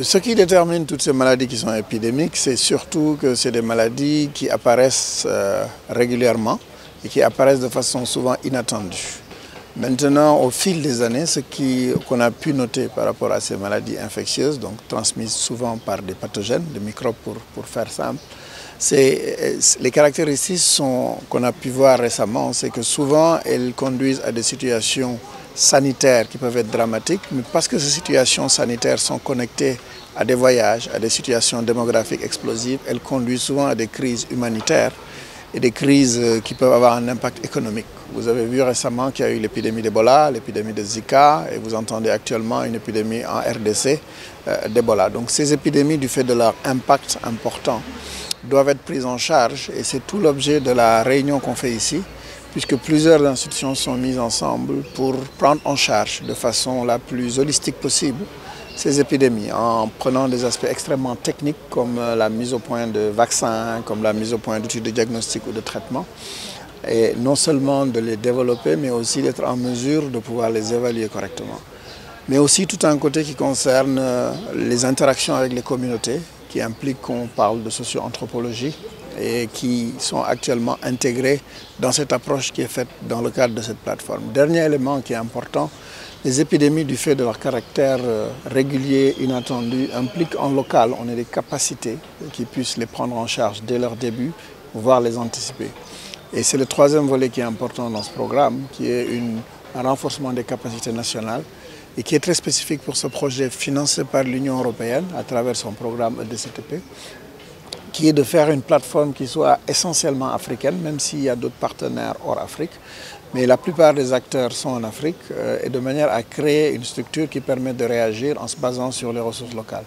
Ce qui détermine toutes ces maladies qui sont épidémiques, c'est surtout que c'est des maladies qui apparaissent régulièrement et qui apparaissent de façon souvent inattendue. Maintenant, au fil des années, ce qu'on a pu noter par rapport à ces maladies infectieuses, donc transmises souvent par des pathogènes, des microbes pour faire simple, les caractéristiques qu'on a pu voir récemment, c'est que souvent elles conduisent à des situations sanitaires qui peuvent être dramatiques, mais parce que ces situations sanitaires sont connectées à des voyages, à des situations démographiques explosives, elles conduisent souvent à des crises humanitaires et des crises qui peuvent avoir un impact économique. Vous avez vu récemment qu'il y a eu l'épidémie d'Ebola, l'épidémie de Zika, et vous entendez actuellement une épidémie en RDC d'Ebola. Donc ces épidémies, du fait de leur impact important, doivent être prises en charge, et c'est tout l'objet de la réunion qu'on fait ici, puisque plusieurs institutions sont mises ensemble pour prendre en charge de façon la plus holistique possible ces épidémies, en prenant des aspects extrêmement techniques comme la mise au point de vaccins, comme la mise au point d'outils de diagnostic ou de traitement, et non seulement de les développer, mais aussi d'être en mesure de pouvoir les évaluer correctement. Mais aussi tout un côté qui concerne les interactions avec les communautés, qui implique qu'on parle de socio-anthropologie et qui sont actuellement intégrés dans cette approche qui est faite dans le cadre de cette plateforme. Dernier élément qui est important, les épidémies, du fait de leur caractère régulier, inattendu, impliquent en local, on a des capacités qui puissent les prendre en charge dès leur début, voire les anticiper. Et c'est le troisième volet qui est important dans ce programme, qui est un renforcement des capacités nationales et qui est très spécifique pour ce projet financé par l'Union européenne à travers son programme EDCTP, qui est de faire une plateforme qui soit essentiellement africaine, même s'il y a d'autres partenaires hors Afrique. Mais la plupart des acteurs sont en Afrique et de manière à créer une structure qui permet de réagir en se basant sur les ressources locales.